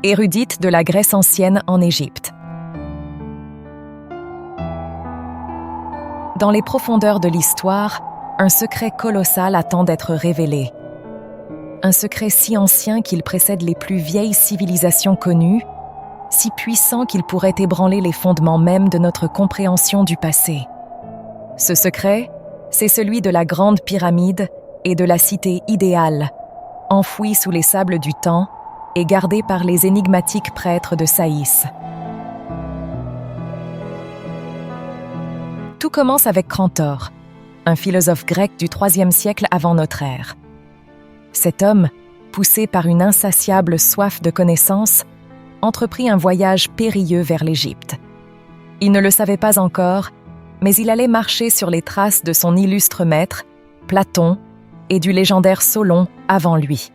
érudite de la Grèce ancienne en Égypte. Dans les profondeurs de l'histoire, un secret colossal attend d'être révélé. Un secret si ancien qu'il précède les plus vieilles civilisations connues, si puissant qu'il pourrait ébranler les fondements mêmes de notre compréhension du passé. Ce secret, c'est celui de la Grande Pyramide et de la cité idéale, enfouie sous les sables du temps et gardée par les énigmatiques prêtres de Saïs. Tout commence avec Crantor, un philosophe grec du IIIe siècle avant notre ère. Cet homme, poussé par une insatiable soif de connaissance, entreprit un voyage périlleux vers l'Égypte. Il ne le savait pas encore, mais il allait marcher sur les traces de son illustre maître, Platon, et du légendaire Solon avant lui.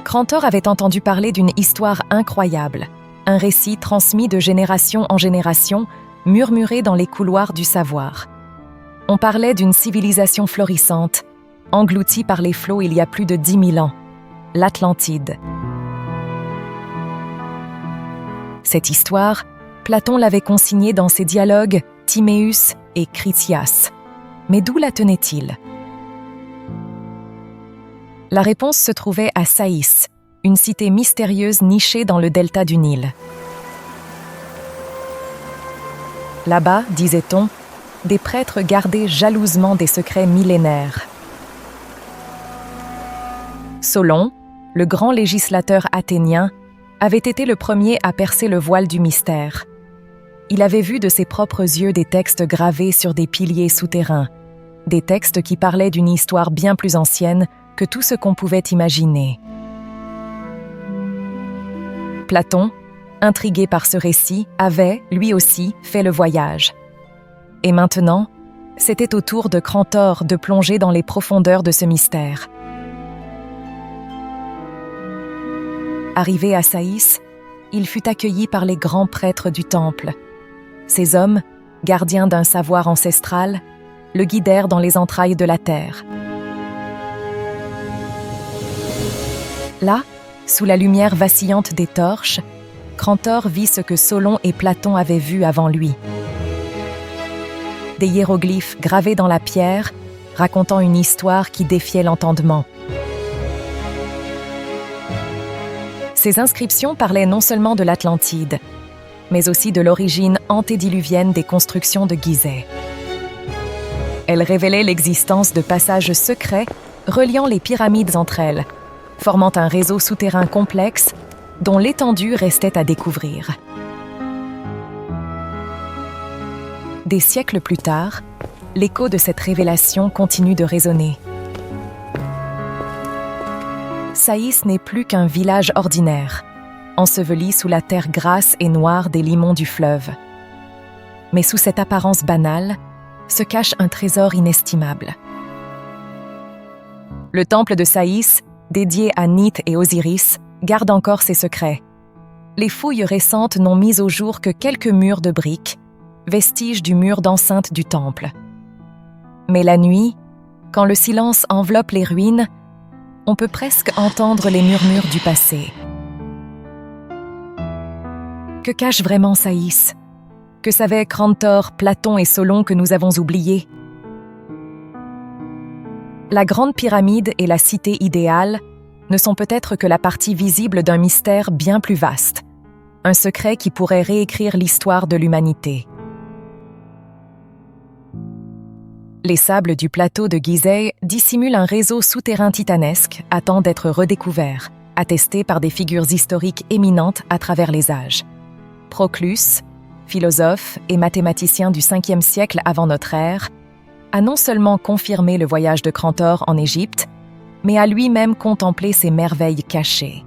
Crantor avait entendu parler d'une histoire incroyable, un récit transmis de génération en génération, murmuré dans les couloirs du savoir. On parlait d'une civilisation florissante, engloutie par les flots il y a plus de 10 000 ans, l'Atlantide. Cette histoire, Platon l'avait consignée dans ses dialogues Timaeus et Critias. Mais d'où la tenait-il? La réponse se trouvait à Saïs, une cité mystérieuse nichée dans le delta du Nil. Là-bas, disait-on, des prêtres gardaient jalousement des secrets millénaires. Solon, le grand législateur athénien, avait été le premier à percer le voile du mystère. Il avait vu de ses propres yeux des textes gravés sur des piliers souterrains, des textes qui parlaient d'une histoire bien plus ancienne que tout ce qu'on pouvait imaginer. Platon, intrigué par ce récit, avait, lui aussi, fait le voyage. Et maintenant, c'était au tour de Crantor de plonger dans les profondeurs de ce mystère. Arrivé à Saïs, il fut accueilli par les grands prêtres du temple. Ces hommes, gardiens d'un savoir ancestral, le guidèrent dans les entrailles de la terre. Là, sous la lumière vacillante des torches, Crantor vit ce que Solon et Platon avaient vu avant lui. Des hiéroglyphes gravés dans la pierre, racontant une histoire qui défiait l'entendement. Ces inscriptions parlaient non seulement de l'Atlantide, mais aussi de l'origine antédiluvienne des constructions de Gizeh. Elles révélaient l'existence de passages secrets reliant les pyramides entre elles, formant un réseau souterrain complexe dont l'étendue restait à découvrir. Des siècles plus tard, l'écho de cette révélation continue de résonner. Saïs n'est plus qu'un village ordinaire, enseveli sous la terre grasse et noire des limons du fleuve. Mais sous cette apparence banale, se cache un trésor inestimable. Le temple de Saïs, dédié à Nit et Osiris, garde encore ses secrets. Les fouilles récentes n'ont mis au jour que quelques murs de briques, vestiges du mur d'enceinte du temple. Mais la nuit, quand le silence enveloppe les ruines, on peut presque entendre les murmures du passé. Que cache vraiment Saïs? Que savaient Crantor, Platon et Solon que nous avons oubliés? La Grande Pyramide et la cité idéale ne sont peut-être que la partie visible d'un mystère bien plus vaste, un secret qui pourrait réécrire l'histoire de l'humanité. Les sables du plateau de Gizeh dissimulent un réseau souterrain titanesque à temps d'être redécouvert, attesté par des figures historiques éminentes à travers les âges. Proclus, philosophe et mathématicien du 5e siècle avant notre ère, a non seulement confirmé le voyage de Crantor en Égypte, mais a lui-même contemplé ces merveilles cachées.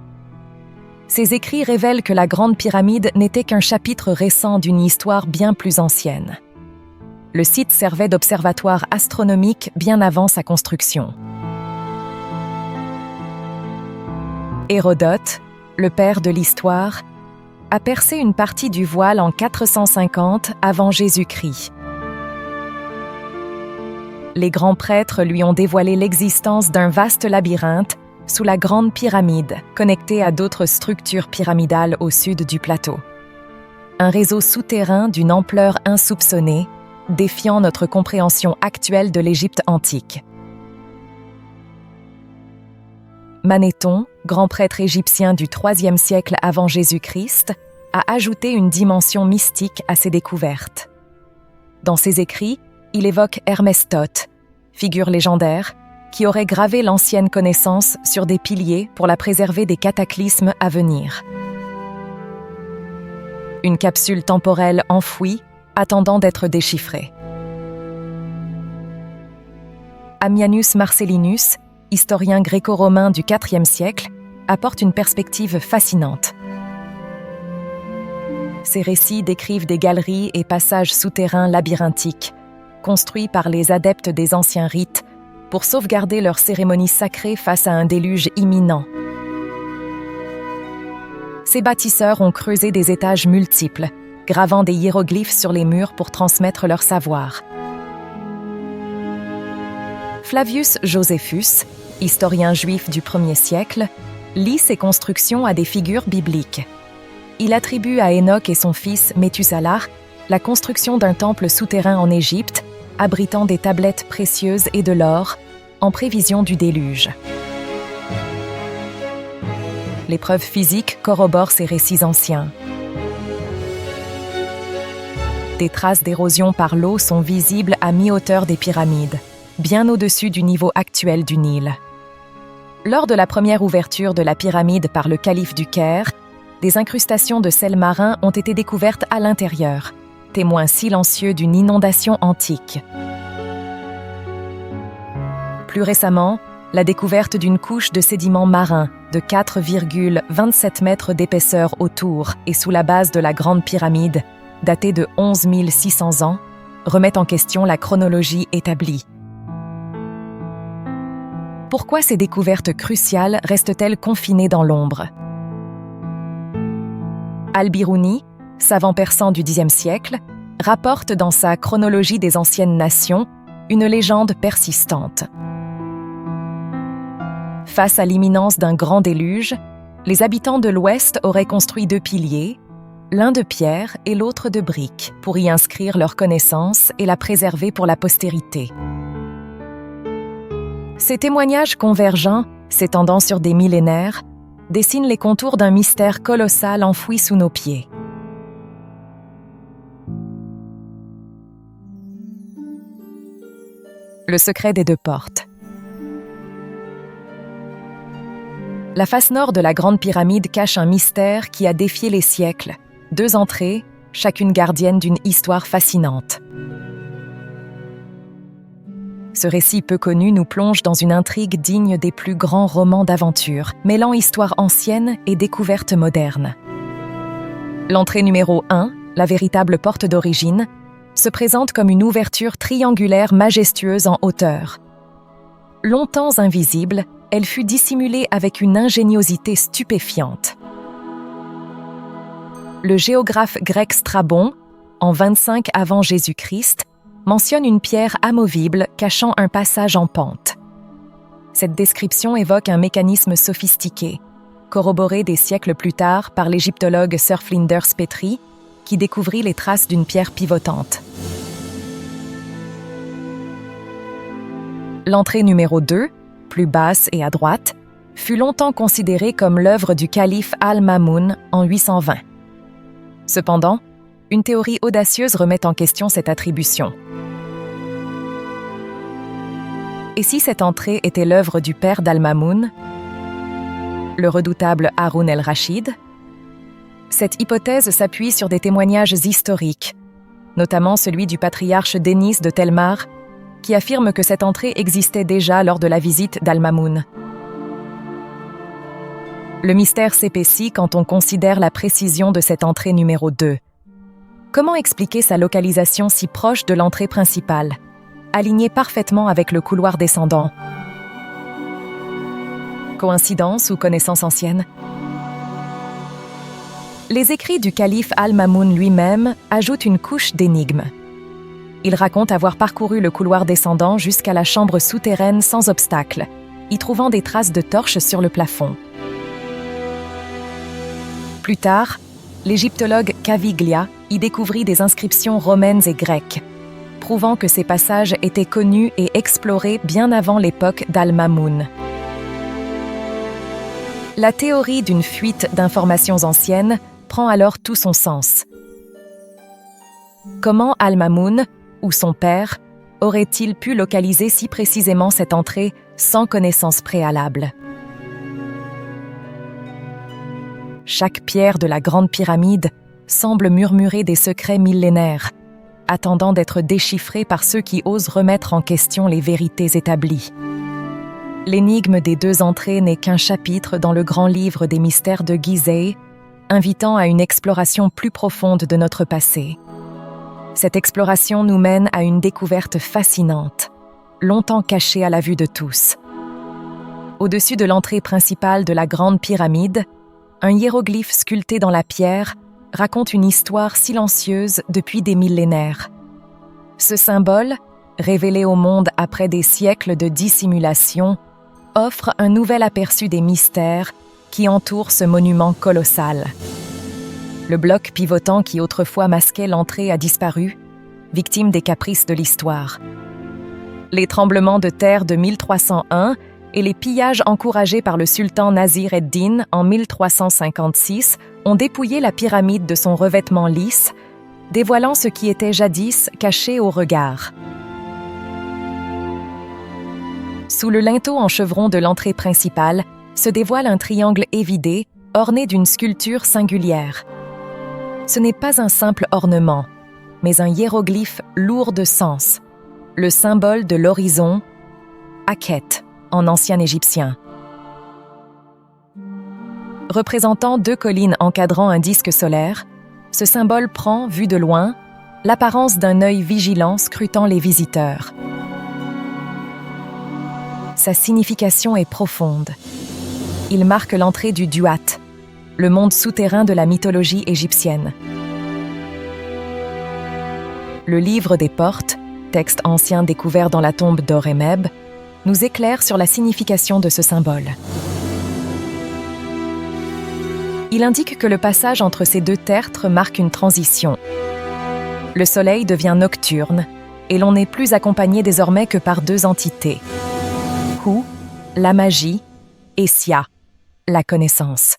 Ses écrits révèlent que la Grande Pyramide n'était qu'un chapitre récent d'une histoire bien plus ancienne. Le site servait d'observatoire astronomique bien avant sa construction. Hérodote, le père de l'histoire, a percé une partie du voile en 450 avant Jésus-Christ. Les grands prêtres lui ont dévoilé l'existence d'un vaste labyrinthe sous la Grande Pyramide, connectée à d'autres structures pyramidales au sud du plateau. Un réseau souterrain d'une ampleur insoupçonnée, défiant notre compréhension actuelle de l'Égypte antique. Manéthon, grand prêtre égyptien du IIIe siècle avant Jésus-Christ, a ajouté une dimension mystique à ses découvertes. Dans ses écrits, il évoque Hermestote, figure légendaire, qui aurait gravé l'ancienne connaissance sur des piliers pour la préserver des cataclysmes à venir. Une capsule temporelle enfouie, attendant d'être déchiffrée. Ammianus Marcellinus, historien gréco-romain du IVe siècle, apporte une perspective fascinante. Ses récits décrivent des galeries et passages souterrains labyrinthiques, construits par les adeptes des anciens rites pour sauvegarder leurs cérémonies sacrées face à un déluge imminent. Ces bâtisseurs ont creusé des étages multiples, gravant des hiéroglyphes sur les murs pour transmettre leur savoir. Flavius Josephus, historien juif du 1er siècle, lie ces constructions à des figures bibliques. Il attribue à Enoch et son fils Méthusalah la construction d'un temple souterrain en Égypte, abritant des tablettes précieuses et de l'or, en prévision du déluge. Les preuves physiques corroborent ces récits anciens. Des traces d'érosion par l'eau sont visibles à mi-hauteur des pyramides, bien au-dessus du niveau actuel du Nil. Lors de la première ouverture de la pyramide par le calife du Caire, des incrustations de sel marin ont été découvertes à l'intérieur, témoins silencieux d'une inondation antique. Plus récemment, la découverte d'une couche de sédiments marins de 4,27 mètres d'épaisseur autour et sous la base de la Grande Pyramide, datée de 11 600 ans, remet en question la chronologie établie. Pourquoi ces découvertes cruciales restent-elles confinées dans l'ombre? Al-Biruni, savant persan du Xe siècle, rapporte dans sa Chronologie des anciennes nations une légende persistante. Face à l'imminence d'un grand déluge, les habitants de l'Ouest auraient construit 2 piliers, l'un de pierre et l'autre de briques, pour y inscrire leur connaissance et la préserver pour la postérité. Ces témoignages convergents, s'étendant sur des millénaires, dessinent les contours d'un mystère colossal enfoui sous nos pieds. Le secret des 2 portes. La face nord de la Grande Pyramide cache un mystère qui a défié les siècles. 2 entrées, chacune gardienne d'une histoire fascinante. Ce récit peu connu nous plonge dans une intrigue digne des plus grands romans d'aventure, mêlant histoire ancienne et découverte moderne. L'entrée numéro 1, la véritable porte d'origine, se présente comme une ouverture triangulaire majestueuse en hauteur. Longtemps invisible, elle fut dissimulée avec une ingéniosité stupéfiante. Le géographe grec Strabon, en 25 avant Jésus-Christ, mentionne une pierre amovible cachant un passage en pente. Cette description évoque un mécanisme sophistiqué, corroboré des siècles plus tard par l'égyptologue Sir Flinders Petrie, qui découvrit les traces d'une pierre pivotante. L'entrée numéro 2, plus basse et à droite, fut longtemps considérée comme l'œuvre du calife Al-Mamoun en 820. Cependant, une théorie audacieuse remet en question cette attribution. Et si cette entrée était l'œuvre du père d'Al-Mamoun, le redoutable Haroun el-Rachid? Cette hypothèse s'appuie sur des témoignages historiques, notamment celui du patriarche Denis de Telmar, qui affirme que cette entrée existait déjà lors de la visite d'Al-Mamoun. Le mystère s'épaissit quand on considère la précision de cette entrée numéro 2. Comment expliquer sa localisation si proche de l'entrée principale, alignée parfaitement avec le couloir descendant? Coïncidence ou connaissance ancienne? Les écrits du calife Al-Mamoun lui-même ajoutent une couche d'énigme. Il raconte avoir parcouru le couloir descendant jusqu'à la chambre souterraine sans obstacle, y trouvant des traces de torches sur le plafond. Plus tard, l'égyptologue Caviglia y découvrit des inscriptions romaines et grecques, prouvant que ces passages étaient connus et explorés bien avant l'époque d'Al-Mamoun. La théorie d'une fuite d'informations anciennes prend alors tout son sens. Comment Al-Mamoun, ou son père, aurait-il pu localiser si précisément cette entrée sans connaissance préalable? Chaque pierre de la Grande Pyramide semble murmurer des secrets millénaires, attendant d'être déchiffrés par ceux qui osent remettre en question les vérités établies. L'énigme des 2 entrées n'est qu'un chapitre dans le grand livre des mystères de Gizeh, invitant à une exploration plus profonde de notre passé. Cette exploration nous mène à une découverte fascinante, longtemps cachée à la vue de tous. Au-dessus de l'entrée principale de la Grande Pyramide, un hiéroglyphe sculpté dans la pierre raconte une histoire silencieuse depuis des millénaires. Ce symbole, révélé au monde après des siècles de dissimulation, offre un nouvel aperçu des mystères qui entourent ce monument colossal. Le bloc pivotant qui autrefois masquait l'entrée a disparu, victime des caprices de l'histoire. Les tremblements de terre de 1301 et les pillages encouragés par le sultan Nasir ed-Din en 1356 ont dépouillé la pyramide de son revêtement lisse, dévoilant ce qui était jadis caché au regard. Sous le linteau en chevron de l'entrée principale se dévoile un triangle évidé, orné d'une sculpture singulière. Ce n'est pas un simple ornement, mais un hiéroglyphe lourd de sens, le symbole de l'horizon, Akhet, en ancien égyptien. Représentant 2 collines encadrant un disque solaire, ce symbole prend, vu de loin, l'apparence d'un œil vigilant scrutant les visiteurs. Sa signification est profonde. Il marque l'entrée du Duat, le monde souterrain de la mythologie égyptienne. Le livre des portes, texte ancien découvert dans la tombe d'Horemheb, nous éclaire sur la signification de ce symbole. Il indique que le passage entre ces 2 tertres marque une transition. Le soleil devient nocturne et l'on n'est plus accompagné désormais que par 2 entités. Hu, la magie, et Sia, la connaissance.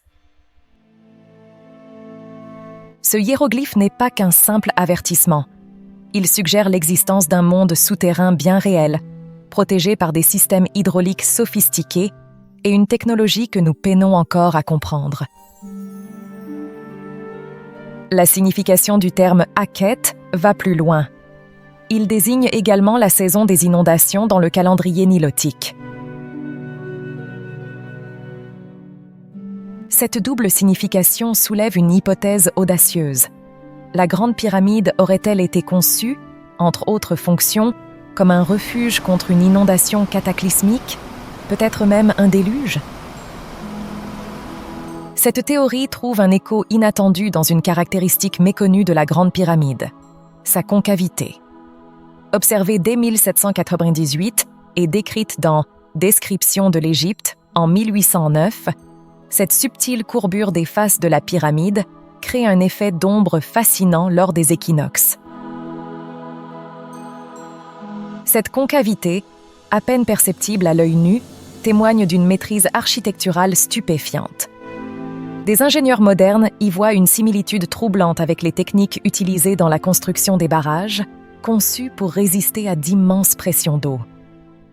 Ce hiéroglyphe n'est pas qu'un simple avertissement. Il suggère l'existence d'un monde souterrain bien réel, protégé par des systèmes hydrauliques sophistiqués et une technologie que nous peinons encore à comprendre. La signification du terme « Akhet » va plus loin. Il désigne également la saison des inondations dans le calendrier nilotique. Cette double signification soulève une hypothèse audacieuse. La Grande Pyramide aurait-elle été conçue, entre autres fonctions, comme un refuge contre une inondation cataclysmique, peut-être même un déluge? Cette théorie trouve un écho inattendu dans une caractéristique méconnue de la Grande Pyramide, sa concavité. Observée dès 1798 et décrite dans « Description de l'Égypte » en 1809, cette subtile courbure des faces de la pyramide crée un effet d'ombre fascinant lors des équinoxes. Cette concavité, à peine perceptible à l'œil nu, témoigne d'une maîtrise architecturale stupéfiante. Des ingénieurs modernes y voient une similitude troublante avec les techniques utilisées dans la construction des barrages, conçus pour résister à d'immenses pressions d'eau.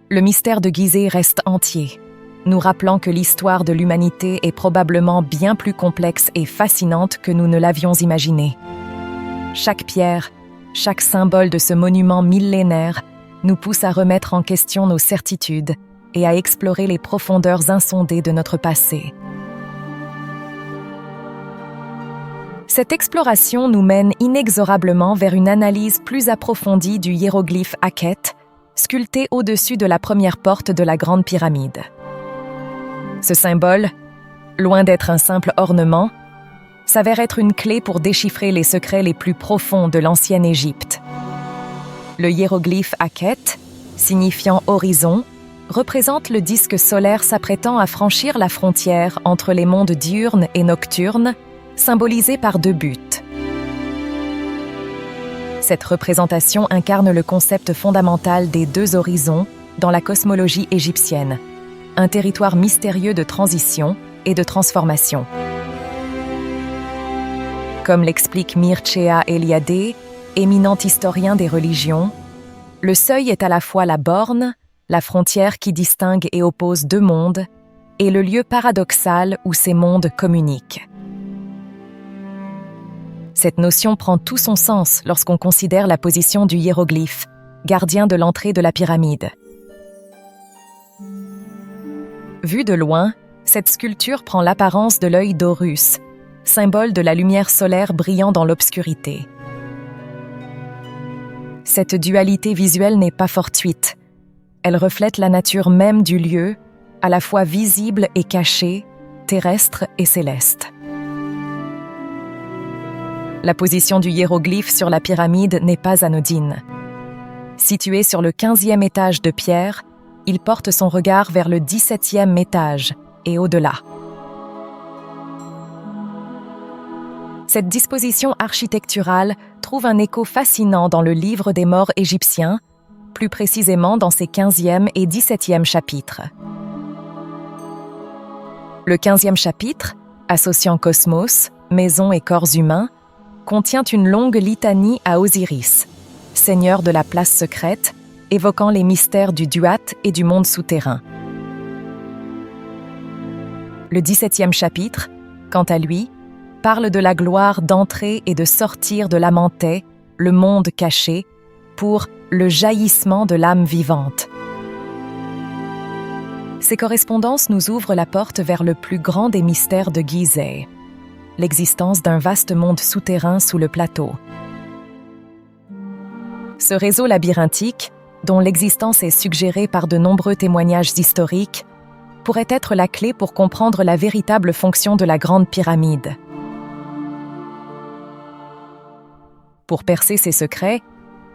Le mystère de Gizeh reste entier, nous rappelant que l'histoire de l'humanité est probablement bien plus complexe et fascinante que nous ne l'avions imaginé. Chaque pierre, chaque symbole de ce monument millénaire nous pousse à remettre en question nos certitudes et à explorer les profondeurs insondées de notre passé. Cette exploration nous mène inexorablement vers une analyse plus approfondie du hiéroglyphe Akhet, sculpté au-dessus de la première porte de la Grande Pyramide. Ce symbole, loin d'être un simple ornement, s'avère être une clé pour déchiffrer les secrets les plus profonds de l'ancienne Égypte. Le hiéroglyphe Akhet, signifiant horizon, représente le disque solaire s'apprêtant à franchir la frontière entre les mondes diurnes et nocturnes, symbolisés par deux buts. Cette représentation incarne le concept fondamental des deux horizons dans la cosmologie égyptienne, un territoire mystérieux de transition et de transformation. Comme l'explique Mircea Eliade, éminent historien des religions, le seuil est à la fois la borne, la frontière qui distingue et oppose deux mondes, et le lieu paradoxal où ces mondes communiquent. Cette notion prend tout son sens lorsqu'on considère la position du hiéroglyphe, gardien de l'entrée de la pyramide. Vue de loin, cette sculpture prend l'apparence de l'œil d'Horus, symbole de la lumière solaire brillant dans l'obscurité. Cette dualité visuelle n'est pas fortuite. Elle reflète la nature même du lieu, à la fois visible et caché, terrestre et céleste. La position du hiéroglyphe sur la pyramide n'est pas anodine. Situé sur le 15e étage de pierre, il porte son regard vers le 17e étage et au-delà. Cette disposition architecturale trouve un écho fascinant dans le livre des morts égyptien, plus précisément dans ses 15e et 17e chapitres. Le 15e chapitre, associant cosmos, maison et corps humains, contient une longue litanie à Osiris, seigneur de la place secrète, évoquant les mystères du Duat et du monde souterrain. Le 17e chapitre, quant à lui, parle de la gloire d'entrer et de sortir de l'Amentet, le monde caché, pour le jaillissement de l'âme vivante. Ces correspondances nous ouvrent la porte vers le plus grand des mystères de Gizeh, l'existence d'un vaste monde souterrain sous le plateau. Ce réseau labyrinthique, dont l'existence est suggérée par de nombreux témoignages historiques, pourrait être la clé pour comprendre la véritable fonction de la Grande Pyramide. Pour percer ces secrets,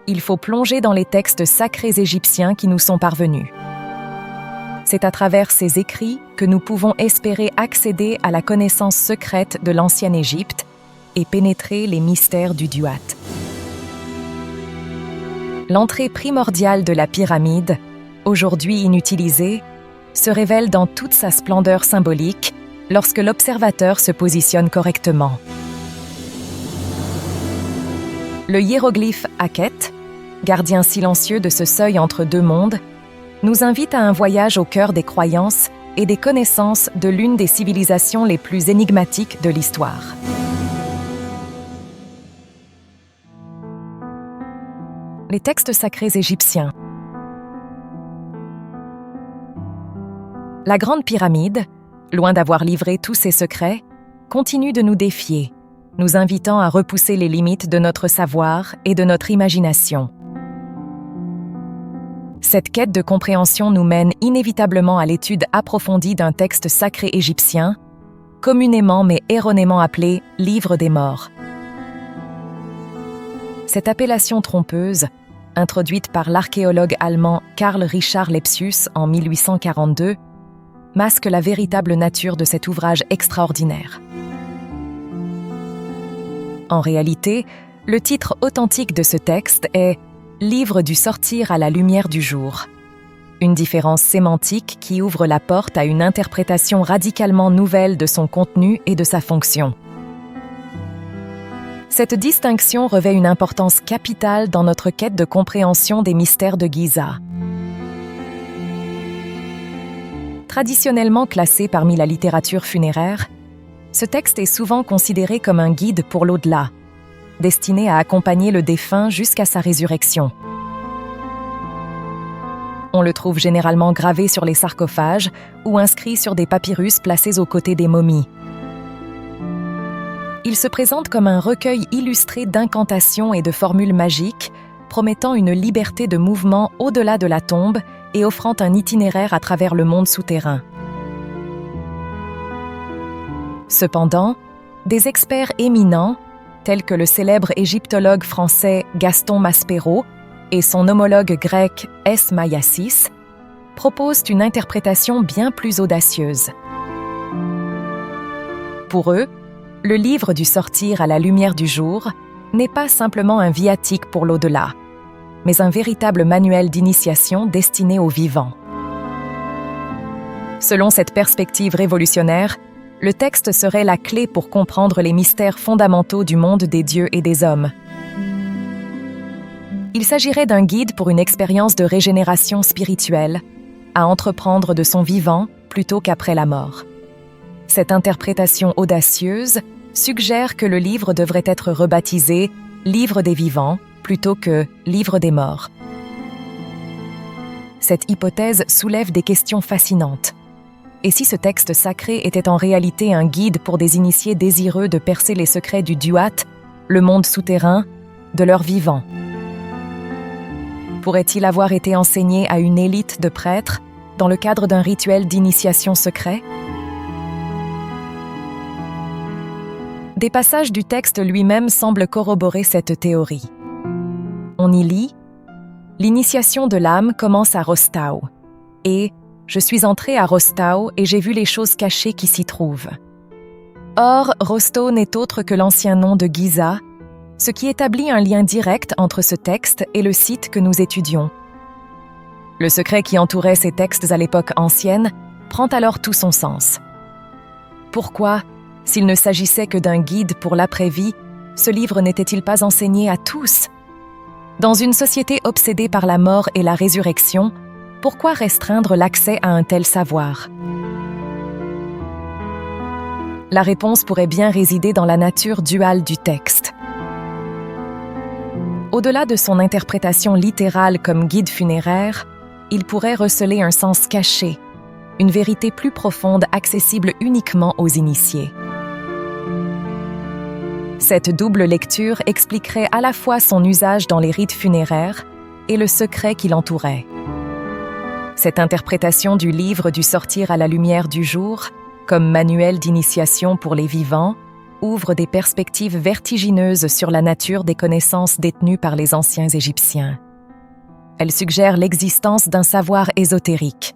il faut plonger dans les textes sacrés égyptiens qui nous sont parvenus. C'est à travers ces écrits que nous pouvons espérer accéder à la connaissance secrète de l'ancienne Égypte et pénétrer les mystères du Duat. L'entrée primordiale de la pyramide, aujourd'hui inutilisée, se révèle dans toute sa splendeur symbolique lorsque l'observateur se positionne correctement. Le hiéroglyphe Akhet, gardien silencieux de ce seuil entre deux mondes, nous invite à un voyage au cœur des croyances et des connaissances de l'une des civilisations les plus énigmatiques de l'histoire. Les textes sacrés égyptiens. La Grande Pyramide, loin d'avoir livré tous ses secrets, continue de nous défier, nous invitant à repousser les limites de notre savoir et de notre imagination. Cette quête de compréhension nous mène inévitablement à l'étude approfondie d'un texte sacré égyptien, communément mais erronément appelé « Livre des morts ». Cette appellation trompeuse, introduite par l'archéologue allemand Karl Richard Lepsius en 1842, masque la véritable nature de cet ouvrage extraordinaire. En réalité, le titre authentique de ce texte est « Livre du sortir à la lumière du jour », une différence sémantique qui ouvre la porte à une interprétation radicalement nouvelle de son contenu et de sa fonction. Cette distinction revêt une importance capitale dans notre quête de compréhension des mystères de Giza. Traditionnellement classé parmi la littérature funéraire, ce texte est souvent considéré comme un guide pour l'au-delà, destiné à accompagner le défunt jusqu'à sa résurrection. On le trouve généralement gravé sur les sarcophages ou inscrit sur des papyrus placés aux côtés des momies. Il se présente comme un recueil illustré d'incantations et de formules magiques, promettant une liberté de mouvement au-delà de la tombe et offrant un itinéraire à travers le monde souterrain. Cependant, des experts éminents, tels que le célèbre égyptologue français Gaston Maspero et son homologue grec S. Maiasis, proposent une interprétation bien plus audacieuse. Pour eux, le livre du sortir à la lumière du jour n'est pas simplement un viatique pour l'au-delà, mais un véritable manuel d'initiation destiné aux vivants. Selon cette perspective révolutionnaire, le texte serait la clé pour comprendre les mystères fondamentaux du monde des dieux et des hommes. Il s'agirait d'un guide pour une expérience de régénération spirituelle, à entreprendre de son vivant plutôt qu'après la mort. Cette interprétation audacieuse suggère que le livre devrait être rebaptisé « Livre des vivants » plutôt que « Livre des morts ». Cette hypothèse soulève des questions fascinantes. Et si ce texte sacré était en réalité un guide pour des initiés désireux de percer les secrets du Duat, le monde souterrain, de leur vivant? Pourrait-il avoir été enseigné à une élite de prêtres dans le cadre d'un rituel d'initiation secret? Des passages du texte lui-même semblent corroborer cette théorie. On y lit « L'initiation de l'âme commence à Rostau » et « Je suis entré à Rostau et j'ai vu les choses cachées qui s'y trouvent ». Or, Rostau n'est autre que l'ancien nom de Giza, ce qui établit un lien direct entre ce texte et le site que nous étudions. Le secret qui entourait ces textes à l'époque ancienne prend alors tout son sens. Pourquoi, s'il ne s'agissait que d'un guide pour l'après-vie, ce livre n'était-il pas enseigné à tous? Dans une société obsédée par la mort et la résurrection, pourquoi restreindre l'accès à un tel savoir? La réponse pourrait bien résider dans la nature duale du texte. Au-delà de son interprétation littérale comme guide funéraire, il pourrait receler un sens caché, une vérité plus profonde accessible uniquement aux initiés. Cette double lecture expliquerait à la fois son usage dans les rites funéraires et le secret qui l'entourait. Cette interprétation du livre du sortir à la lumière du jour, comme manuel d'initiation pour les vivants, ouvre des perspectives vertigineuses sur la nature des connaissances détenues par les anciens Égyptiens. Elle suggère l'existence d'un savoir ésotérique,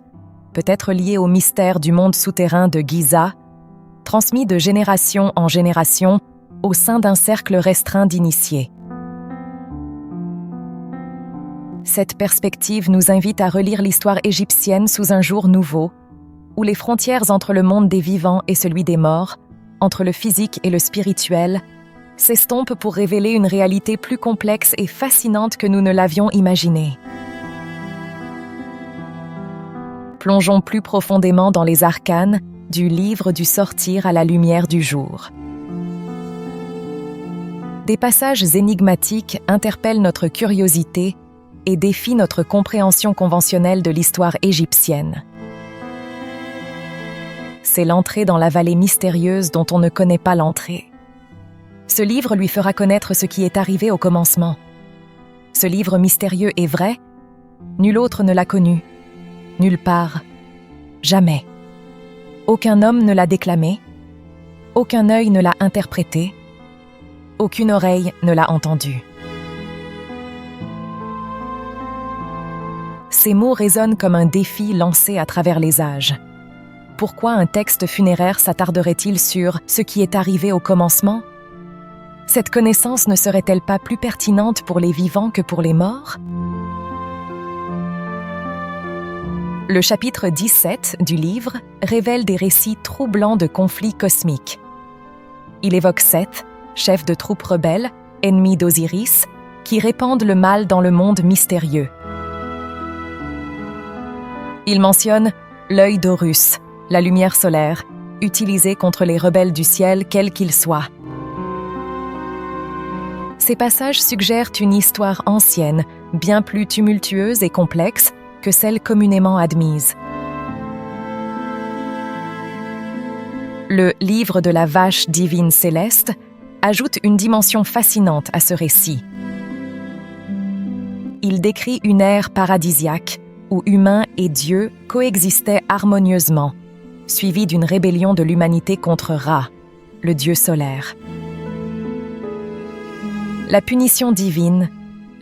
peut-être lié au mystère du monde souterrain de Giza, transmis de génération en génération au sein d'un cercle restreint d'initiés. Cette perspective nous invite à relire l'histoire égyptienne sous un jour nouveau, où les frontières entre le monde des vivants et celui des morts, entre le physique et le spirituel, s'estompent pour révéler une réalité plus complexe et fascinante que nous ne l'avions imaginée. Plongeons plus profondément dans les arcanes du livre du sortir à la lumière du jour. Des passages énigmatiques interpellent notre curiosité et défient notre compréhension conventionnelle de l'histoire égyptienne. C'est l'entrée dans la vallée mystérieuse dont on ne connaît pas l'entrée. Ce livre lui fera connaître ce qui est arrivé au commencement. Ce livre mystérieux est vrai, nul autre ne l'a connu, nulle part, jamais. Aucun homme ne l'a déclamé, aucun œil ne l'a interprété, aucune oreille ne l'a entendu. Ces mots résonnent comme un défi lancé à travers les âges. Pourquoi un texte funéraire s'attarderait-il sur ce qui est arrivé au commencement? Cette connaissance ne serait-elle pas plus pertinente pour les vivants que pour les morts? Le chapitre 17 du livre révèle des récits troublants de conflits cosmiques. Il évoque Seth, chef de troupes rebelles, ennemi d'Osiris, qui répandent le mal dans le monde mystérieux. Il mentionne l'œil d'Horus, la lumière solaire, utilisée contre les rebelles du ciel, quels qu'ils soient. Ces passages suggèrent une histoire ancienne, bien plus tumultueuse et complexe que celle communément admise. Le livre de la vache divine céleste ajoute une dimension fascinante à ce récit. Il décrit une ère paradisiaque où humains et dieux coexistaient harmonieusement, suivie d'une rébellion de l'humanité contre Ra, le dieu solaire. La punition divine,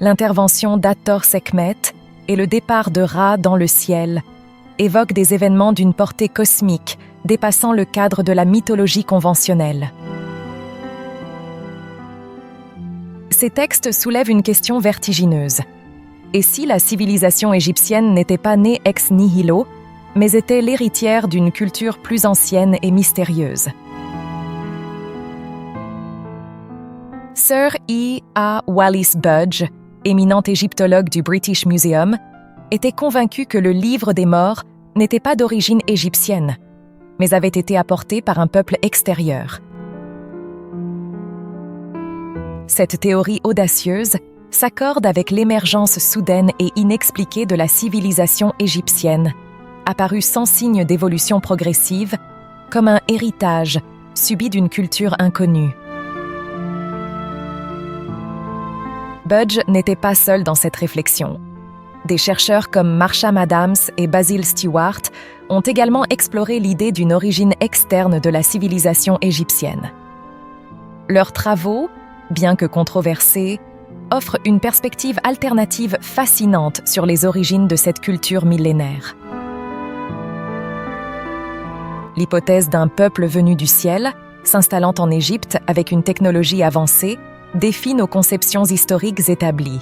l'intervention d'Hathor Sekhmet et le départ de Ra dans le ciel évoquent des événements d'une portée cosmique, dépassant le cadre de la mythologie conventionnelle. Ces textes soulèvent une question vertigineuse. Et si la civilisation égyptienne n'était pas née ex nihilo, mais était l'héritière d'une culture plus ancienne et mystérieuse? Sir E. A. Wallis Budge, éminent égyptologue du British Museum, était convaincu que le livre des morts n'était pas d'origine égyptienne, mais avait été apporté par un peuple extérieur. Cette théorie audacieuse s'accorde avec l'émergence soudaine et inexpliquée de la civilisation égyptienne, apparue sans signe d'évolution progressive, comme un héritage subi d'une culture inconnue. Budge n'était pas seul dans cette réflexion. Des chercheurs comme Marsham Adams et Basil Stewart ont également exploré l'idée d'une origine externe de la civilisation égyptienne. Leurs travaux, bien que controversés, offrent une perspective alternative fascinante sur les origines de cette culture millénaire. L'hypothèse d'un peuple venu du ciel, s'installant en Égypte avec une technologie avancée, défie nos conceptions historiques établies.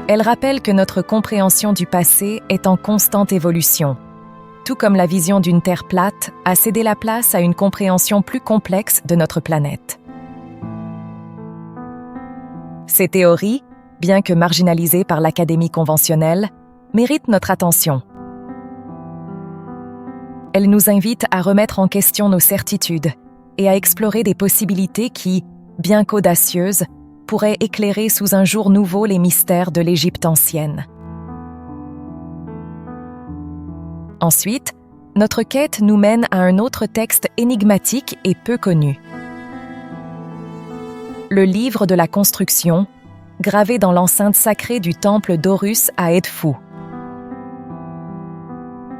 Elle rappelle que notre compréhension du passé est en constante évolution, tout comme la vision d'une Terre plate a cédé la place à une compréhension plus complexe de notre planète. Ces théories, bien que marginalisées par l'académie conventionnelle, méritent notre attention. Elles nous invitent à remettre en question nos certitudes et à explorer des possibilités qui, bien qu'audacieuses, pourraient éclairer sous un jour nouveau les mystères de l'Égypte ancienne. Ensuite, notre quête nous mène à un autre texte énigmatique et peu connu. Le livre de la construction, gravé dans l'enceinte sacrée du temple d'Horus à Edfou.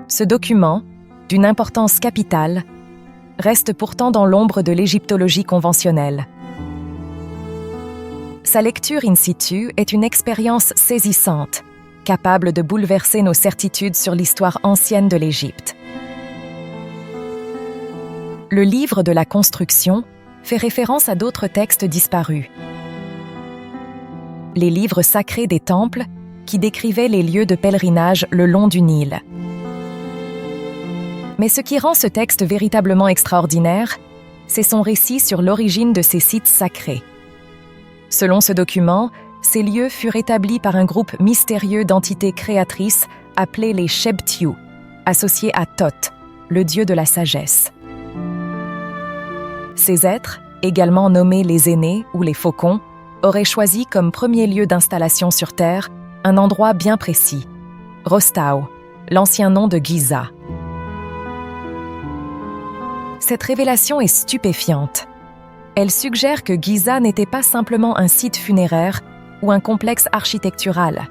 Ce document, d'une importance capitale, reste pourtant dans l'ombre de l'égyptologie conventionnelle. Sa lecture in situ est une expérience saisissante, capable de bouleverser nos certitudes sur l'histoire ancienne de l'Égypte. Le livre de la construction fait référence à d'autres textes disparus. Les livres sacrés des temples qui décrivaient les lieux de pèlerinage le long du Nil. Mais ce qui rend ce texte véritablement extraordinaire, c'est son récit sur l'origine de ces sites sacrés. Selon ce document, ces lieux furent établis par un groupe mystérieux d'entités créatrices appelées les Shebtiu, associés à Thoth, le dieu de la sagesse. Ces êtres, également nommés les aînés ou les faucons, auraient choisi comme premier lieu d'installation sur Terre un endroit bien précis, Rostao, l'ancien nom de Giza. Cette révélation est stupéfiante. Elle suggère que Giza n'était pas simplement un site funéraire ou un complexe architectural,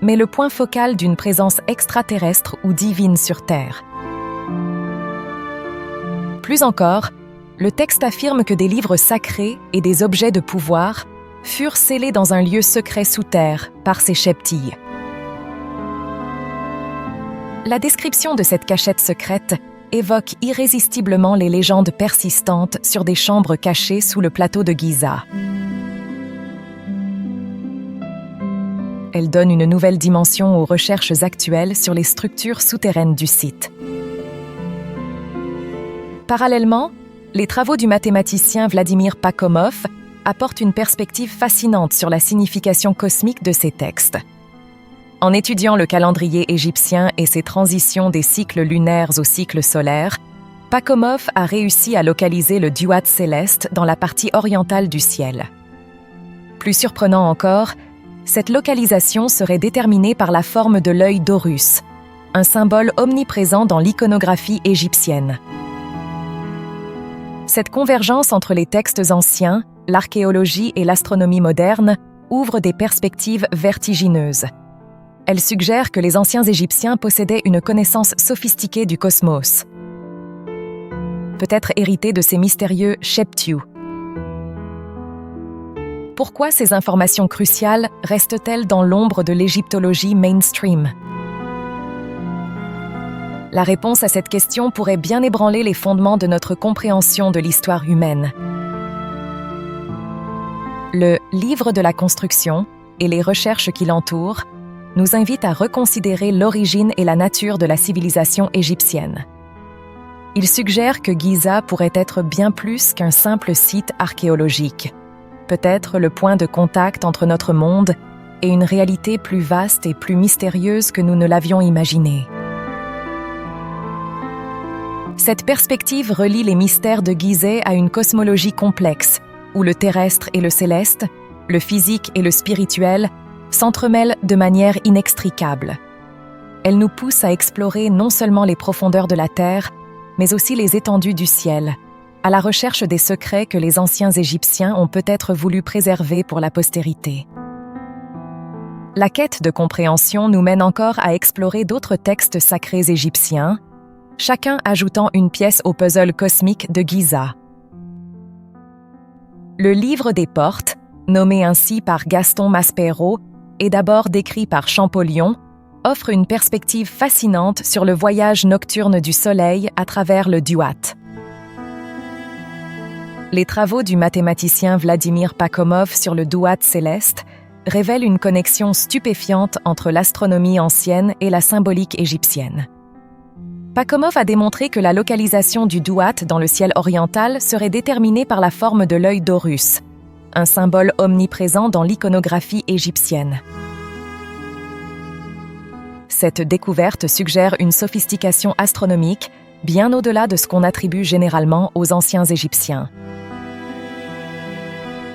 mais le point focal d'une présence extraterrestre ou divine sur Terre. Plus encore, le texte affirme que des livres sacrés et des objets de pouvoir furent scellés dans un lieu secret sous terre par ces Shebti. La description de cette cachette secrète évoque irrésistiblement les légendes persistantes sur des chambres cachées sous le plateau de Giza. Elle donne une nouvelle dimension aux recherches actuelles sur les structures souterraines du site. Parallèlement, les travaux du mathématicien Vladimir Pakhomov apportent une perspective fascinante sur la signification cosmique de ces textes. En étudiant le calendrier égyptien et ses transitions des cycles lunaires aux cycles solaires, Pakhomov a réussi à localiser le duat céleste dans la partie orientale du ciel. Plus surprenant encore, cette localisation serait déterminée par la forme de l'œil d'Horus, un symbole omniprésent dans l'iconographie égyptienne. Cette convergence entre les textes anciens, l'archéologie et l'astronomie moderne ouvre des perspectives vertigineuses. Elle suggère que les anciens Égyptiens possédaient une connaissance sophistiquée du cosmos, peut-être héritée de ces mystérieux Shebtiu. Pourquoi ces informations cruciales restent-elles dans l'ombre de l'égyptologie mainstream? La réponse à cette question pourrait bien ébranler les fondements de notre compréhension de l'histoire humaine. Le Livre de la construction et les recherches qui l'entourent nous invitent à reconsidérer l'origine et la nature de la civilisation égyptienne. Il suggère que Giza pourrait être bien plus qu'un simple site archéologique, peut-être le point de contact entre notre monde et une réalité plus vaste et plus mystérieuse que nous ne l'avions imaginée. Cette perspective relie les mystères de Gizeh à une cosmologie complexe, où le terrestre et le céleste, le physique et le spirituel s'entremêlent de manière inextricable. Elle nous pousse à explorer non seulement les profondeurs de la Terre, mais aussi les étendues du ciel, à la recherche des secrets que les anciens Égyptiens ont peut-être voulu préserver pour la postérité. La quête de compréhension nous mène encore à explorer d'autres textes sacrés égyptiens, chacun ajoutant une pièce au puzzle cosmique de Giza. Le Livre des Portes, nommé ainsi par Gaston Maspero et d'abord décrit par Champollion, offre une perspective fascinante sur le voyage nocturne du Soleil à travers le Duat. Les travaux du mathématicien Vladimir Pachomov sur le Duat céleste révèlent une connexion stupéfiante entre l'astronomie ancienne et la symbolique égyptienne. Pachomov a démontré que la localisation du Duat dans le ciel oriental serait déterminée par la forme de l'œil d'Horus, un symbole omniprésent dans l'iconographie égyptienne. Cette découverte suggère une sophistication astronomique bien au-delà de ce qu'on attribue généralement aux anciens Égyptiens.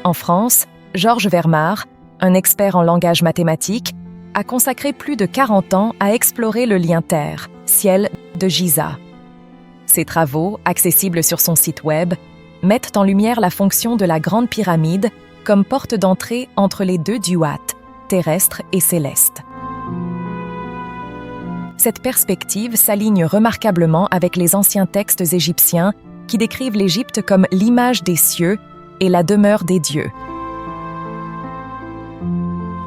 En France, Georges Vermar, un expert en langage mathématique, a consacré plus de 40 ans à explorer le lien Terre-ciel de Giza. Ses travaux, accessibles sur son site web, mettent en lumière la fonction de la Grande Pyramide comme porte d'entrée entre les deux duats, terrestre et céleste. Cette perspective s'aligne remarquablement avec les anciens textes égyptiens qui décrivent l'Égypte comme l'image des cieux et la demeure des dieux.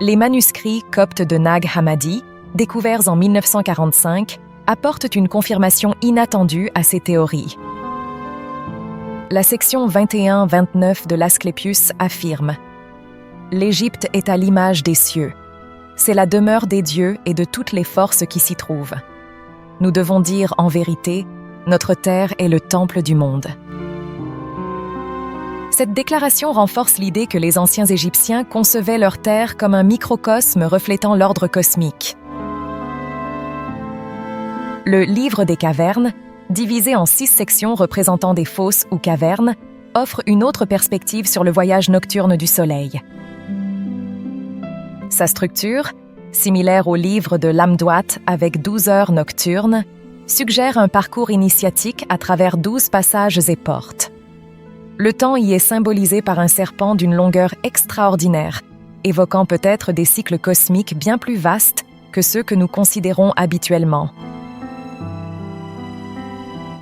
Les manuscrits coptes de Nag Hammadi, découverts en 1945, apportent une confirmation inattendue à ces théories. La section 21-29 de l'Asclépius affirme « L'Égypte est à l'image des cieux. C'est la demeure des dieux et de toutes les forces qui s'y trouvent. Nous devons dire en vérité, notre terre est le temple du monde. » Cette déclaration renforce l'idée que les anciens Égyptiens concevaient leur terre comme un microcosme reflétant l'ordre cosmique. Le Livre des cavernes, divisé en 6 sections représentant des fosses ou cavernes, offre une autre perspective sur le voyage nocturne du Soleil. Sa structure, similaire au livre de l'Amduat avec 12 heures nocturnes, suggère un parcours initiatique à travers 12 passages et portes. Le temps y est symbolisé par un serpent d'une longueur extraordinaire, évoquant peut-être des cycles cosmiques bien plus vastes que ceux que nous considérons habituellement.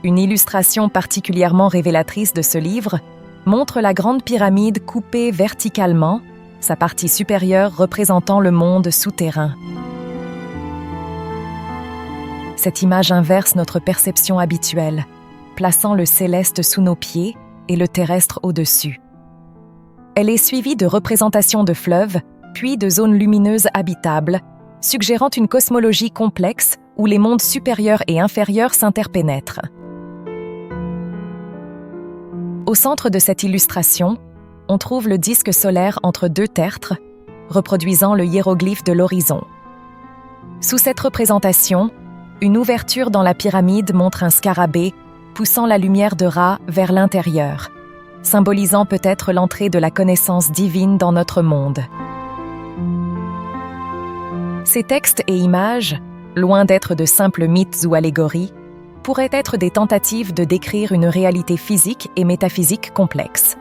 Une illustration particulièrement révélatrice de ce livre montre la Grande Pyramide coupée verticalement, sa partie supérieure représentant le monde souterrain. Cette image inverse notre perception habituelle, plaçant le céleste sous nos pieds et le terrestre au-dessus. Elle est suivie de représentations de fleuves, puis de zones lumineuses habitables, suggérant une cosmologie complexe où les mondes supérieurs et inférieurs s'interpénètrent. Au centre de cette illustration, on trouve le disque solaire entre 2 tertres, reproduisant le hiéroglyphe de l'horizon. Sous cette représentation, une ouverture dans la pyramide montre un scarabée poussant la lumière de Ra vers l'intérieur, symbolisant peut-être l'entrée de la connaissance divine dans notre monde. Ces textes et images, loin d'être de simples mythes ou allégories, pourraient être des tentatives de décrire une réalité physique et métaphysique complexe.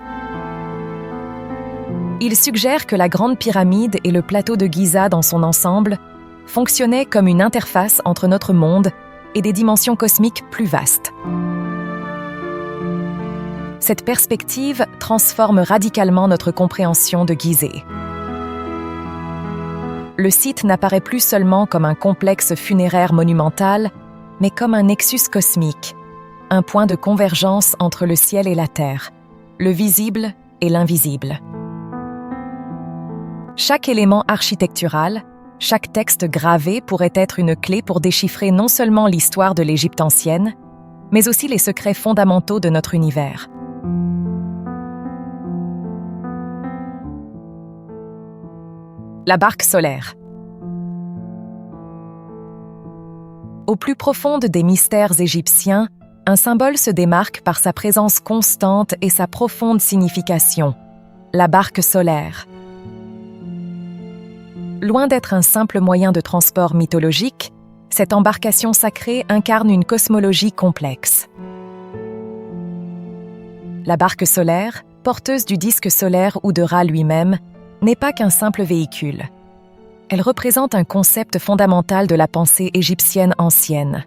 Ils suggèrent que la Grande Pyramide et le plateau de Giza dans son ensemble fonctionnaient comme une interface entre notre monde et des dimensions cosmiques plus vastes. Cette perspective transforme radicalement notre compréhension de Gizeh. Le site n'apparaît plus seulement comme un complexe funéraire monumental, mais comme un nexus cosmique, un point de convergence entre le ciel et la terre, le visible et l'invisible. Chaque élément architectural, chaque texte gravé pourrait être une clé pour déchiffrer non seulement l'histoire de l'Égypte ancienne, mais aussi les secrets fondamentaux de notre univers. La barque solaire. Au plus profonde des mystères égyptiens, un symbole se démarque par sa présence constante et sa profonde signification, la barque solaire. Loin d'être un simple moyen de transport mythologique, cette embarcation sacrée incarne une cosmologie complexe. La barque solaire, porteuse du disque solaire ou de Ra lui-même, n'est pas qu'un simple véhicule. Elle représente un concept fondamental de la pensée égyptienne ancienne,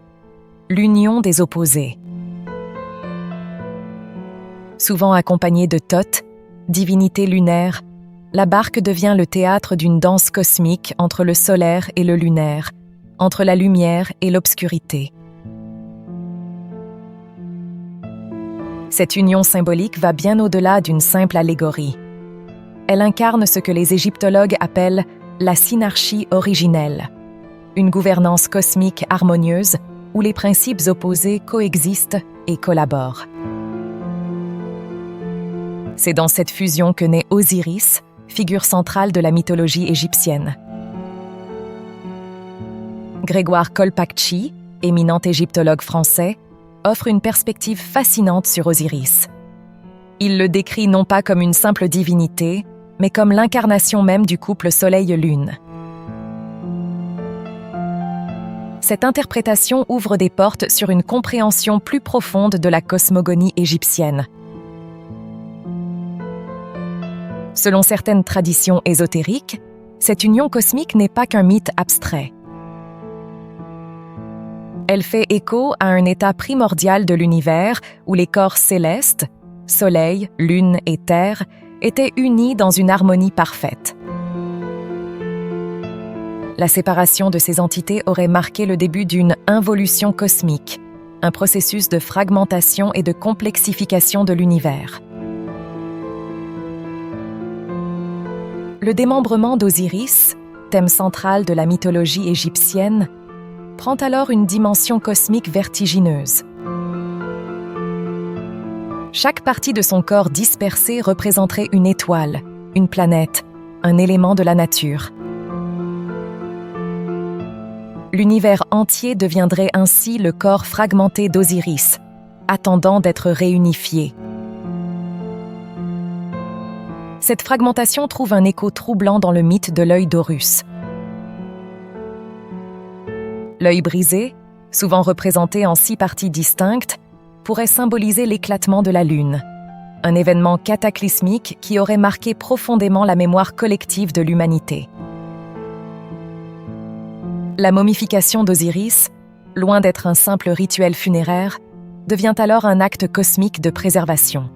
l'union des opposés. Souvent accompagnée de Thoth, divinité lunaire, la barque devient le théâtre d'une danse cosmique entre le solaire et le lunaire, entre la lumière et l'obscurité. Cette union symbolique va bien au-delà d'une simple allégorie. Elle incarne ce que les égyptologues appellent la synarchie originelle, une gouvernance cosmique harmonieuse où les principes opposés coexistent et collaborent. C'est dans cette fusion que naît Osiris, figure centrale de la mythologie égyptienne. Grégoire Colpacci, éminent égyptologue français, offre une perspective fascinante sur Osiris. Il le décrit non pas comme une simple divinité, mais comme l'incarnation même du couple Soleil-Lune. Cette interprétation ouvre des portes sur une compréhension plus profonde de la cosmogonie égyptienne. Selon certaines traditions ésotériques, cette union cosmique n'est pas qu'un mythe abstrait. Elle fait écho à un état primordial de l'univers où les corps célestes, Soleil, Lune et Terre, étaient unis dans une harmonie parfaite. La séparation de ces entités aurait marqué le début d'une involution cosmique, un processus de fragmentation et de complexification de l'univers. Le démembrement d'Osiris, thème central de la mythologie égyptienne, prend alors une dimension cosmique vertigineuse. Chaque partie de son corps dispersé représenterait une étoile, une planète, un élément de la nature. L'univers entier deviendrait ainsi le corps fragmenté d'Osiris, attendant d'être réunifié. Cette fragmentation trouve un écho troublant dans le mythe de l'œil d'Horus. L'œil brisé, souvent représenté en 6 parties distinctes, pourrait symboliser l'éclatement de la Lune, un événement cataclysmique qui aurait marqué profondément la mémoire collective de l'humanité. La momification d'Osiris, loin d'être un simple rituel funéraire, devient alors un acte cosmique de préservation.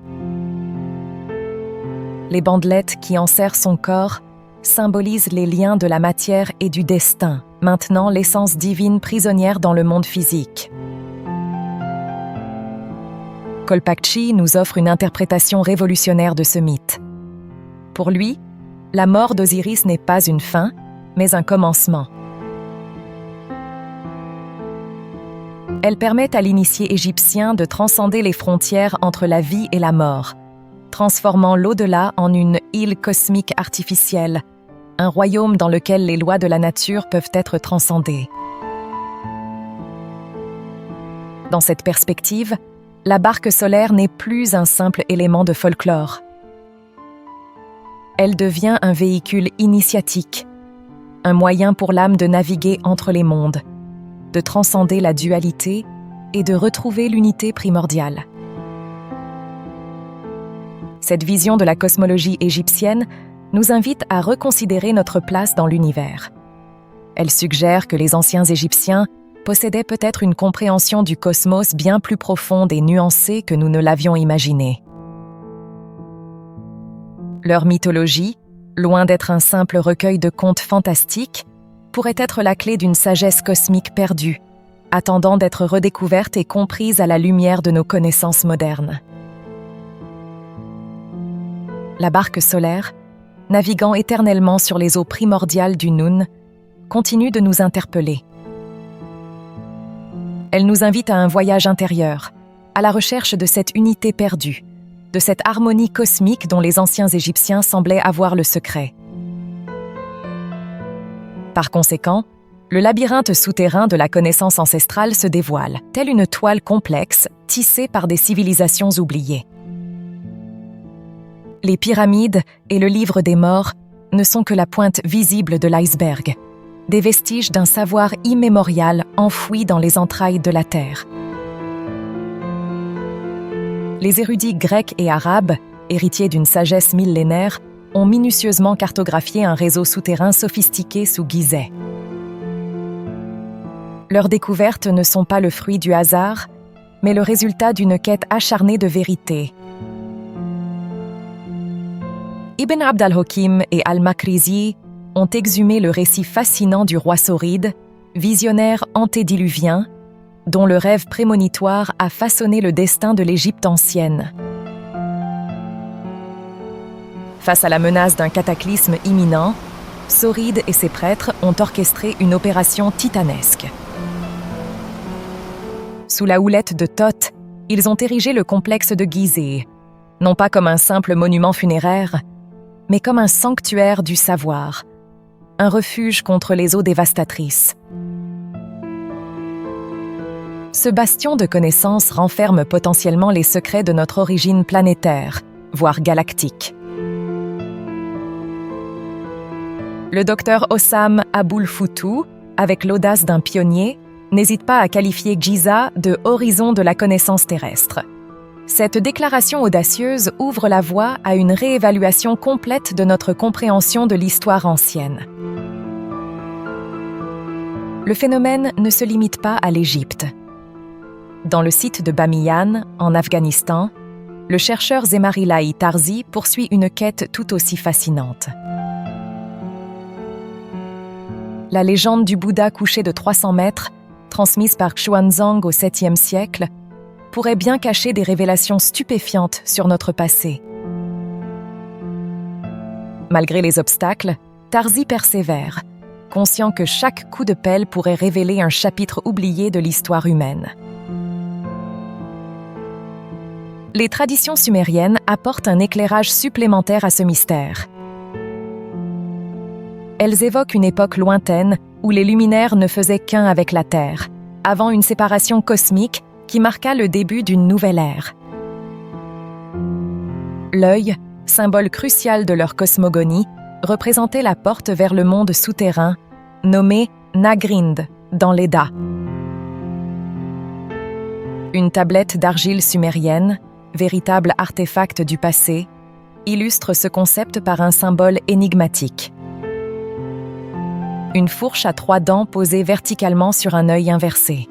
Les bandelettes qui enserrent son corps symbolisent les liens de la matière et du destin, maintenant l'essence divine prisonnière dans le monde physique. Colpacci nous offre une interprétation révolutionnaire de ce mythe. Pour lui, la mort d'Osiris n'est pas une fin, mais un commencement. Elle permet à l'initié égyptien de transcender les frontières entre la vie et la mort, transformant l'au-delà en une île cosmique artificielle, un royaume dans lequel les lois de la nature peuvent être transcendées. Dans cette perspective, la barque solaire n'est plus un simple élément de folklore. Elle devient un véhicule initiatique, un moyen pour l'âme de naviguer entre les mondes, de transcender la dualité et de retrouver l'unité primordiale. Cette vision de la cosmologie égyptienne nous invite à reconsidérer notre place dans l'univers. Elle suggère que les anciens Égyptiens possédaient peut-être une compréhension du cosmos bien plus profonde et nuancée que nous ne l'avions imaginé. Leur mythologie, loin d'être un simple recueil de contes fantastiques, pourrait être la clé d'une sagesse cosmique perdue, attendant d'être redécouverte et comprise à la lumière de nos connaissances modernes. La barque solaire, naviguant éternellement sur les eaux primordiales du Noun, continue de nous interpeller. Elle nous invite à un voyage intérieur, à la recherche de cette unité perdue, de cette harmonie cosmique dont les anciens Égyptiens semblaient avoir le secret. Par conséquent, le labyrinthe souterrain de la connaissance ancestrale se dévoile, telle une toile complexe tissée par des civilisations oubliées. Les pyramides et le livre des morts ne sont que la pointe visible de l'iceberg, des vestiges d'un savoir immémorial enfoui dans les entrailles de la Terre. Les érudits grecs et arabes, héritiers d'une sagesse millénaire, ont minutieusement cartographié un réseau souterrain sophistiqué sous Gizeh. Leurs découvertes ne sont pas le fruit du hasard, mais le résultat d'une quête acharnée de vérité. Ibn Abd al-Hakim et al-Makrizi ont exhumé le récit fascinant du roi Sauride, visionnaire antédiluvien, dont le rêve prémonitoire a façonné le destin de l'Égypte ancienne. Face à la menace d'un cataclysme imminent, Sauride et ses prêtres ont orchestré une opération titanesque. Sous la houlette de Thoth, ils ont érigé le complexe de Gizeh, non pas comme un simple monument funéraire, mais comme un sanctuaire du savoir, un refuge contre les eaux dévastatrices. Ce bastion de connaissances renferme potentiellement les secrets de notre origine planétaire, voire galactique. Le docteur Hossam Aboul-Foutou, avec l'audace d'un pionnier, n'hésite pas à qualifier Giza de « horizon de la connaissance terrestre ». Cette déclaration audacieuse ouvre la voie à une réévaluation complète de notre compréhension de l'histoire ancienne. Le phénomène ne se limite pas à l'Égypte. Dans le site de Bamiyan, en Afghanistan, le chercheur Zemarilahi Tarzi poursuit une quête tout aussi fascinante. La légende du Bouddha couché de 300 mètres, transmise par Xuanzang au 7e siècle, pourrait bien cacher des révélations stupéfiantes sur notre passé. Malgré les obstacles, Tarzi persévère, conscient que chaque coup de pelle pourrait révéler un chapitre oublié de l'histoire humaine. Les traditions sumériennes apportent un éclairage supplémentaire à ce mystère. Elles évoquent une époque lointaine où les luminaires ne faisaient qu'un avec la Terre, avant une séparation cosmique qui marqua le début d'une nouvelle ère. L'œil, symbole crucial de leur cosmogonie, représentait la porte vers le monde souterrain, nommé Nagrind, dans l'Edda. Une tablette d'argile sumérienne, véritable artefact du passé, illustre ce concept par un symbole énigmatique. Une fourche à 3 dents posée verticalement sur un œil inversé.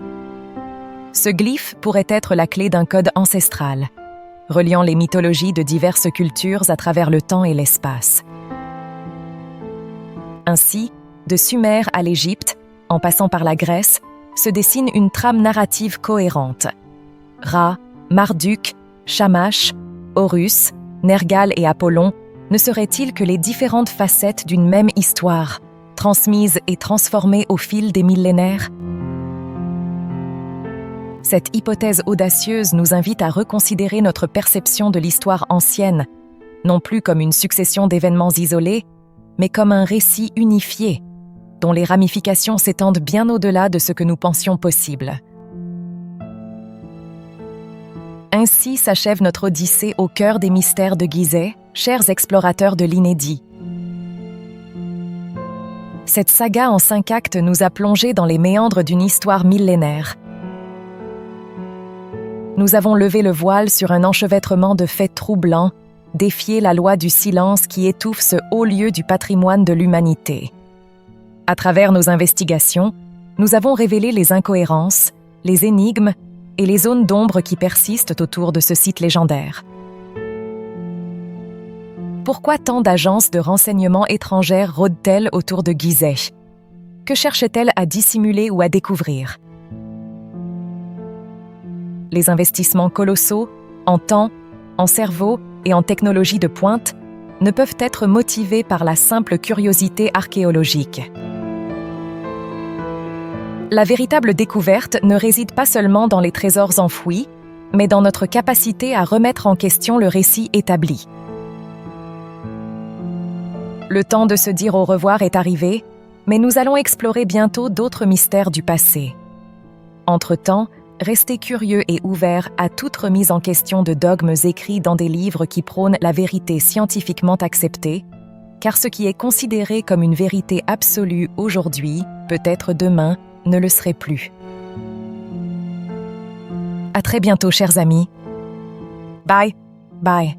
Ce glyphe pourrait être la clé d'un code ancestral, reliant les mythologies de diverses cultures à travers le temps et l'espace. Ainsi, de Sumer à l'Égypte, en passant par la Grèce, se dessine une trame narrative cohérente. Ra, Marduk, Shamash, Horus, Nergal et Apollon ne seraient-ils que les différentes facettes d'une même histoire, transmise et transformée au fil des millénaires? Cette hypothèse audacieuse nous invite à reconsidérer notre perception de l'histoire ancienne, non plus comme une succession d'événements isolés, mais comme un récit unifié, dont les ramifications s'étendent bien au-delà de ce que nous pensions possible. Ainsi s'achève notre odyssée au cœur des mystères de Gizeh, chers explorateurs de l'inédit. Cette saga en 5 actes nous a plongés dans les méandres d'une histoire millénaire. Nous avons levé le voile sur un enchevêtrement de faits troublants, défié la loi du silence qui étouffe ce haut lieu du patrimoine de l'humanité. À travers nos investigations, nous avons révélé les incohérences, les énigmes et les zones d'ombre qui persistent autour de ce site légendaire. Pourquoi tant d'agences de renseignement étrangères rôdent-elles autour de Gizeh? Que cherchent-elles à dissimuler ou à découvrir? les investissements colossaux, en temps, en cerveau et en technologie de pointe, ne peuvent être motivés par la simple curiosité archéologique. La véritable découverte ne réside pas seulement dans les trésors enfouis, mais dans notre capacité à remettre en question le récit établi. Le temps de se dire au revoir est arrivé, mais nous allons explorer bientôt d'autres mystères du passé. Entre-temps, restez curieux et ouverts à toute remise en question de dogmes écrits dans des livres qui prônent la vérité scientifiquement acceptée, car ce qui est considéré comme une vérité absolue aujourd'hui, peut-être demain, ne le serait plus. À très bientôt, chers amis. Bye. Bye.